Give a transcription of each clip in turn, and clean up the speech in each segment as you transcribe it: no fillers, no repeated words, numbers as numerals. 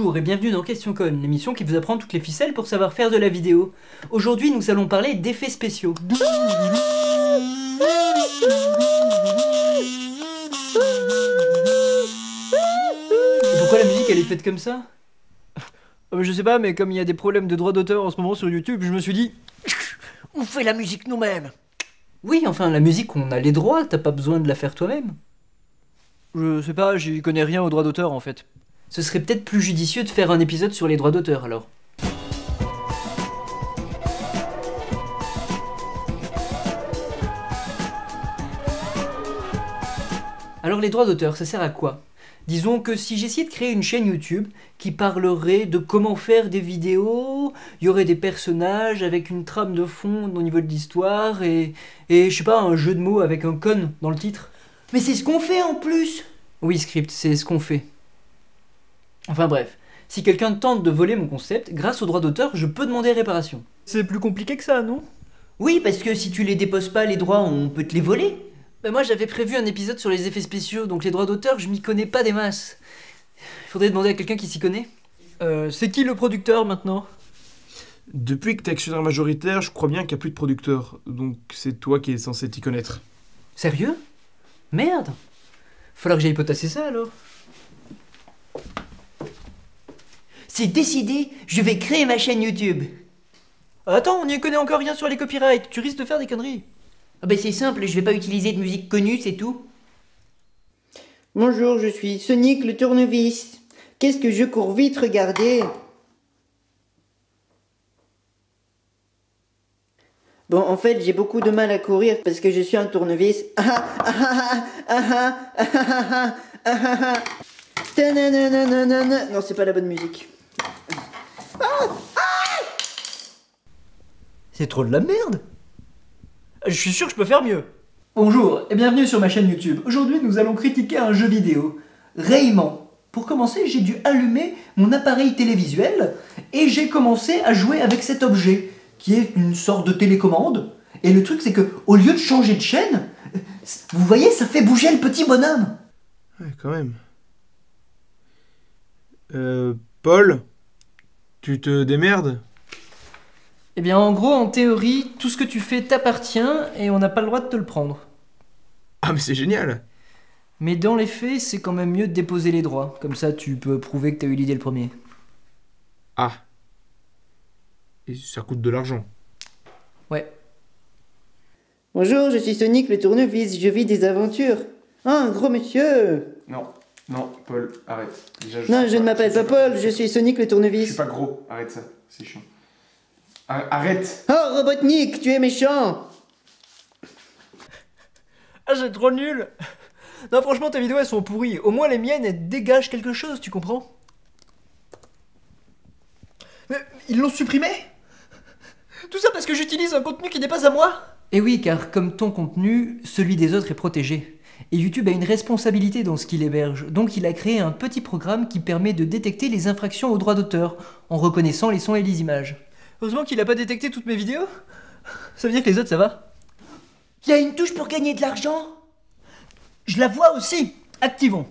Bonjour et bienvenue dans Question Con, l'émission qui vous apprend toutes les ficelles pour savoir faire de la vidéo. Aujourd'hui, nous allons parler d'effets spéciaux. Et pourquoi la musique elle est faite comme ça? Je sais pas, mais comme il y a des problèmes de droits d'auteur en ce moment sur YouTube, je me suis dit... On fait la musique nous-mêmes. Oui, enfin, la musique, on a les droits, t'as pas besoin de la faire toi-même. Je sais pas, j'y connais rien aux droits d'auteur en fait. Ce serait peut-être plus judicieux de faire un épisode sur les droits d'auteur alors. Alors les droits d'auteur, ça sert à quoi? Disons que si j'essayais de créer une chaîne YouTube qui parlerait de comment faire des vidéos, il y aurait des personnages avec une trame de fond au niveau de l'histoire et je sais pas, un jeu de mots avec un con dans le titre. Mais c'est ce qu'on fait en plus! Oui, Script, c'est ce qu'on fait. Enfin bref, si quelqu'un tente de voler mon concept, grâce aux droits d'auteur, je peux demander réparation. C'est plus compliqué que ça, non? Oui, parce que si tu les déposes pas les droits, on peut te les voler. Bah moi j'avais prévu un épisode sur les effets spéciaux, donc les droits d'auteur, je m'y connais pas des masses. Il faudrait demander à quelqu'un qui s'y connaît. C'est qui le producteur maintenant? Depuis que t'es actionnaire majoritaire, je crois bien qu'il n'y a plus de producteur. Donc c'est toi qui es censé t'y connaître. Sérieux? Merde! Falloir que j'aille potasser ça alors. C'est décidé, je vais créer ma chaîne YouTube. Attends, on n'y connaît encore rien sur les copyrights, tu risques de faire des conneries. Ah bah c'est simple, je vais pas utiliser de musique connue, c'est tout. Bonjour, je suis Sonic le tournevis. Qu'est-ce que je cours vite, regardez. Bon, en fait, j'ai beaucoup de mal à courir parce que je suis un tournevis. Non, c'est pas la bonne musique. C'est trop de la merde. Je suis sûr que je peux faire mieux. Bonjour et bienvenue sur ma chaîne YouTube. Aujourd'hui nous allons critiquer un jeu vidéo, Rayman. Pour commencer, j'ai dû allumer mon appareil télévisuel et j'ai commencé à jouer avec cet objet, qui est une sorte de télécommande. Et le truc c'est que, au lieu de changer de chaîne, vous voyez, ça fait bouger le petit bonhomme. Ouais, quand même. Paul, tu te démerdes? Eh bien en gros, en théorie, tout ce que tu fais t'appartient et on n'a pas le droit de te le prendre. Ah mais c'est génial! Mais dans les faits, c'est quand même mieux de déposer les droits. Comme ça, tu peux prouver que t'as eu l'idée le premier. Ah. Et ça coûte de l'argent. Ouais. Bonjour, je suis Sonic le tournevis, je vis des aventures. Ah, un gros monsieur. Non, Paul, arrête. Déjà, Non, je ne m'appelle pas Paul, je suis Sonic le Je tournevis. suis pas gros, arrête ça, c'est chiant. Arrête! Oh, Robotnik, tu es méchant. Ah, c'est trop nul. Non, franchement, tes vidéos, elles sont pourries. Au moins, les miennes, elles dégagent quelque chose, tu comprends? Mais ils l'ont supprimé? Tout ça parce que j'utilise un contenu qui n'est pas à moi? Et oui, car comme ton contenu, celui des autres est protégé. Et YouTube a une responsabilité dans ce qu'il héberge, donc il a créé un petit programme qui permet de détecter les infractions aux droits d'auteur, en reconnaissant les sons et les images. Heureusement qu'il a pas détecté toutes mes vidéos. Ça veut dire que les autres, ça va? Il y a une touche pour gagner de l'argent. Je la vois aussi. Activons.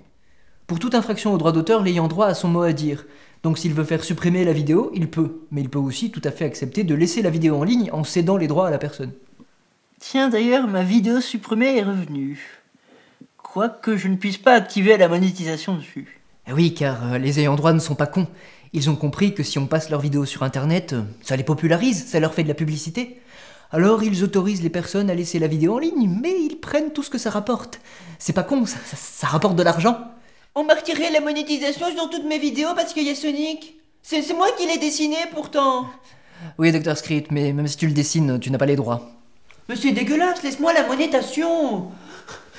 Pour toute infraction aux droits d'auteur, l'ayant droit a son mot à dire. Donc s'il veut faire supprimer la vidéo, il peut. Mais il peut aussi tout à fait accepter de laisser la vidéo en ligne en cédant les droits à la personne. Tiens, d'ailleurs, ma vidéo supprimée est revenue. Quoique je ne puisse pas activer la monétisation dessus. Eh oui, car les ayants droit ne sont pas cons. Ils ont compris que si on passe leurs vidéos sur internet, ça les popularise, ça leur fait de la publicité. Alors ils autorisent les personnes à laisser la vidéo en ligne, mais ils prennent tout ce que ça rapporte. C'est pas con, ça rapporte de l'argent. On m'a retiré la monétisation sur toutes mes vidéos parce qu'il y a Sonic. C'est moi qui l'ai dessiné pourtant. Oui, Dr. Script, mais même si tu le dessines, tu n'as pas les droits. Mais c'est dégueulasse, laisse-moi la monétation.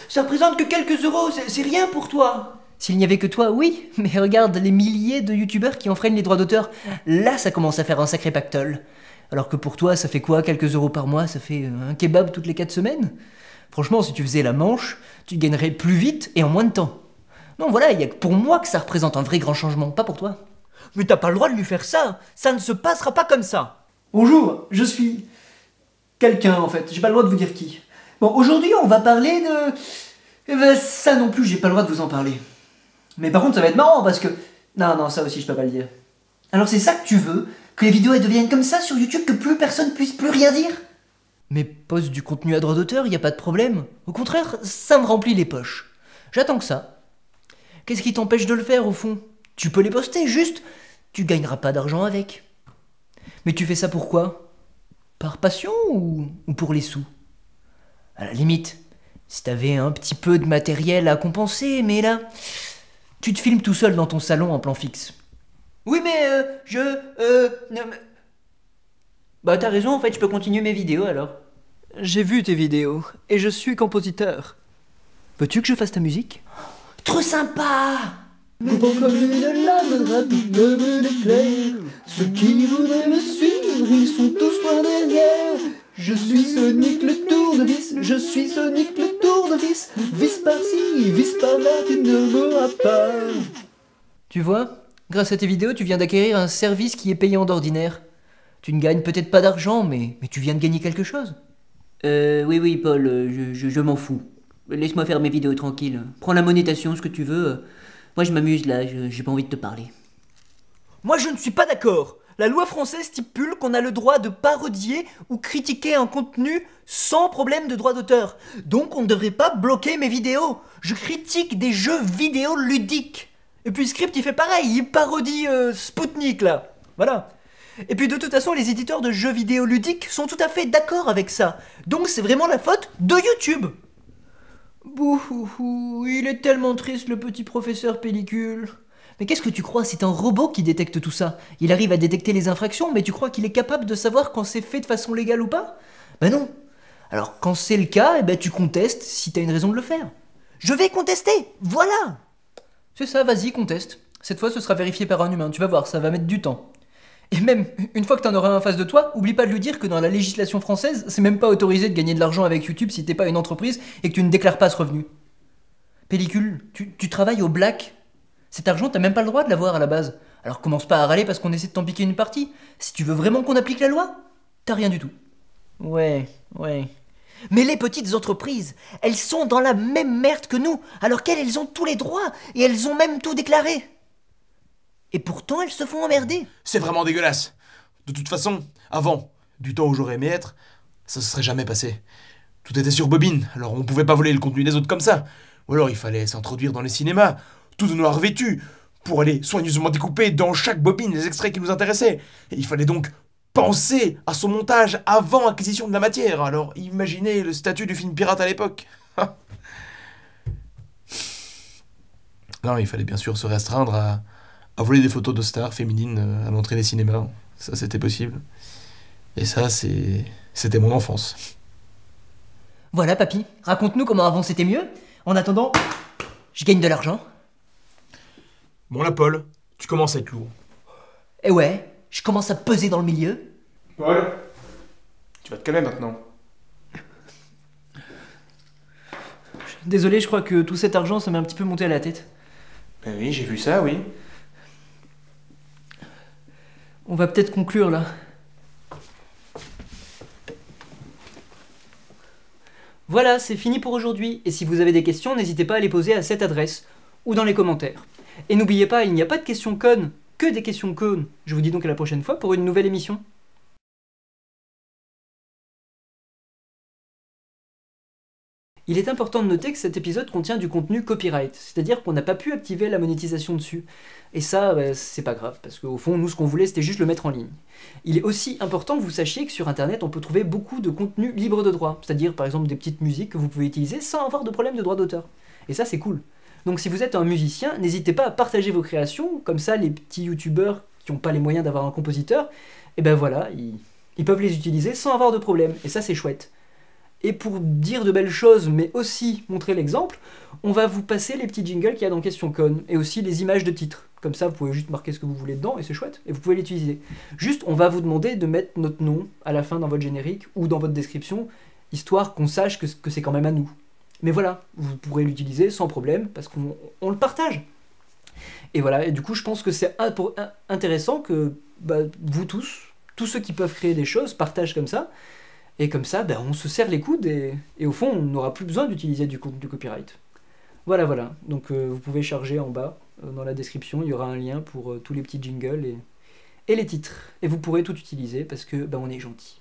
Ça représente que quelques euros, c'est rien pour toi. S'il n'y avait que toi, oui, mais regarde les milliers de youtubeurs qui enfreignent les droits d'auteur. Là, ça commence à faire un sacré pactole. Alors que pour toi, ça fait quoi, quelques euros par mois? Ça fait un kebab toutes les 4 semaines? Franchement, si tu faisais la manche, tu gagnerais plus vite et en moins de temps. Non, voilà, il y a que pour moi que ça représente un vrai grand changement, pas pour toi. Mais t'as pas le droit de lui faire ça. Ça ne se passera pas comme ça. Bonjour, je suis quelqu'un en fait, j'ai pas le droit de vous dire qui. Bon, aujourd'hui, on va parler de... Eh ben, ça non plus, j'ai pas le droit de vous en parler. Mais par contre, ça va être marrant parce que Non, non, ça aussi je peux pas le dire. Alors c'est ça que tu veux? Que les vidéos elles deviennent comme ça sur YouTube, que plus personne puisse plus rien dire? Mais poste du contenu à droit d'auteur, y a pas de problème. Au contraire, ça me remplit les poches. J'attends que ça. Qu'est-ce qui t'empêche de le faire au fond? Tu peux les poster, juste, tu gagneras pas d'argent avec. Mais tu fais ça pourquoi? Par passion ou pour les sous? À la limite, si t'avais un petit peu de matériel à compenser, mais là, tu te filmes tout seul dans ton salon en plan fixe. Oui mais non, mais- Bah t'as raison, en fait, je peux continuer mes vidéos alors. J'ai vu tes vidéos, et je suis compositeur. Veux-tu que je fasse ta musique? Trop sympa! Comme une lame rapide me l'éclair. Ceux qui voudraient me suivre, ils sont tous loin derrière. Je suis Sonic le tournevis, je suis Sonic le tournevis. Vis par-ci, vis par-là, tu ne m'auras pas. Tu vois, grâce à tes vidéos, tu viens d'acquérir un service qui est payant d'ordinaire. Tu ne gagnes peut-être pas d'argent, mais tu viens de gagner quelque chose. Oui, Paul, je m'en fous. Laisse-moi faire mes vidéos tranquilles. Prends la monétation, ce que tu veux. Moi, je m'amuse là, j'ai pas envie de te parler. Moi, je ne suis pas d'accord. La loi française stipule qu'on a le droit de parodier ou critiquer un contenu sans problème de droit d'auteur. Donc, on ne devrait pas bloquer mes vidéos. Je critique des jeux vidéo ludiques. Et puis, Script, il fait pareil. Il parodie Spoutnik, là. Voilà. Et puis, de toute façon, les éditeurs de jeux vidéo ludiques sont tout à fait d'accord avec ça. Donc, c'est vraiment la faute de YouTube. Bouhouhou, il est tellement triste le petit professeur Pellicule. Mais qu'est-ce que tu crois? C'est un robot qui détecte tout ça. Il arrive à détecter les infractions, mais tu crois qu'il est capable de savoir quand c'est fait de façon légale ou pas? Ben non. Alors quand c'est le cas, eh ben tu contestes si t'as une raison de le faire. Je vais contester. Voilà. C'est ça, vas-y, conteste. Cette fois ce sera vérifié par un humain, tu vas voir, ça va mettre du temps. Et même, une fois que t'en auras un en face de toi, oublie pas de lui dire que dans la législation française, c'est même pas autorisé de gagner de l'argent avec YouTube si t'es pas une entreprise et que tu ne déclares pas ce revenu. Pellicule, tu travailles au black. Cet argent, t'as même pas le droit de l'avoir à la base. Alors commence pas à râler parce qu'on essaie de t'en piquer une partie. Si tu veux vraiment qu'on applique la loi, t'as rien du tout. Ouais. Mais les petites entreprises, elles sont dans la même merde que nous, alors qu'elles, elles ont tous les droits et elles ont même tout déclaré. Et pourtant, elles se font emmerder. C'est vraiment dégueulasse. De toute façon, avant, du temps où j'aurais aimé être, ça se serait jamais passé. Tout était sur bobine, alors on pouvait pas voler le contenu des autres comme ça. Ou alors il fallait s'introduire dans les cinémas, tout de noir vêtu, pour aller soigneusement découper dans chaque bobine les extraits qui nous intéressaient. Et il fallait donc penser à son montage avant acquisition de la matière. Alors imaginez le statut du film pirate à l'époque. Non, il fallait bien sûr se restreindre à voler des photos de stars féminines à l'entrée des cinémas. Ça, c'était possible. Et ça, c'était mon enfance. Voilà, papy, raconte-nous comment avant c'était mieux. En attendant, je gagne de l'argent. Bon là, Paul, tu commences à être lourd. Et ouais, je commence à peser dans le milieu. Paul, tu vas te calmer maintenant. Désolé, je crois que tout cet argent, ça m'est un petit peu monté à la tête. Ben oui, j'ai vu ça, oui. On va peut-être conclure là. Voilà, c'est fini pour aujourd'hui. Et si vous avez des questions, n'hésitez pas à les poser à cette adresse ou dans les commentaires. Et n'oubliez pas, il n'y a pas de questions connes, que des questions connes. Je vous dis donc à la prochaine fois pour une nouvelle émission. Il est important de noter que cet épisode contient du contenu copyright, c'est-à-dire qu'on n'a pas pu activer la monétisation dessus. Et ça, c'est pas grave, parce qu'au fond, nous, ce qu'on voulait, c'était juste le mettre en ligne. Il est aussi important que vous sachiez que sur Internet, on peut trouver beaucoup de contenu libre de droit, c'est-à-dire par exemple des petites musiques que vous pouvez utiliser sans avoir de problème de droit d'auteur. Et ça, c'est cool. Donc si vous êtes un musicien, n'hésitez pas à partager vos créations, comme ça les petits youtubeurs qui n'ont pas les moyens d'avoir un compositeur, et ben voilà, ils peuvent les utiliser sans avoir de problème, et ça c'est chouette. Et pour dire de belles choses, mais aussi montrer l'exemple, on va vous passer les petits jingles qu'il y a dans Question Con, et aussi les images de titres. Comme ça, vous pouvez juste marquer ce que vous voulez dedans, et c'est chouette, et vous pouvez l'utiliser. Juste, on va vous demander de mettre notre nom à la fin dans votre générique, ou dans votre description, histoire qu'on sache que c'est quand même à nous. Mais voilà, vous pourrez l'utiliser sans problème, parce qu'on le partage. Et voilà, et du coup, je pense que c'est intéressant que vous tous ceux qui peuvent créer des choses, partagent comme ça, et comme ça, on se serre les coudes, et au fond, on n'aura plus besoin d'utiliser du copyright. Voilà. Donc vous pouvez charger en bas, dans la description, il y aura un lien pour tous les petits jingles et les titres. Et vous pourrez tout utiliser parce que on est gentil.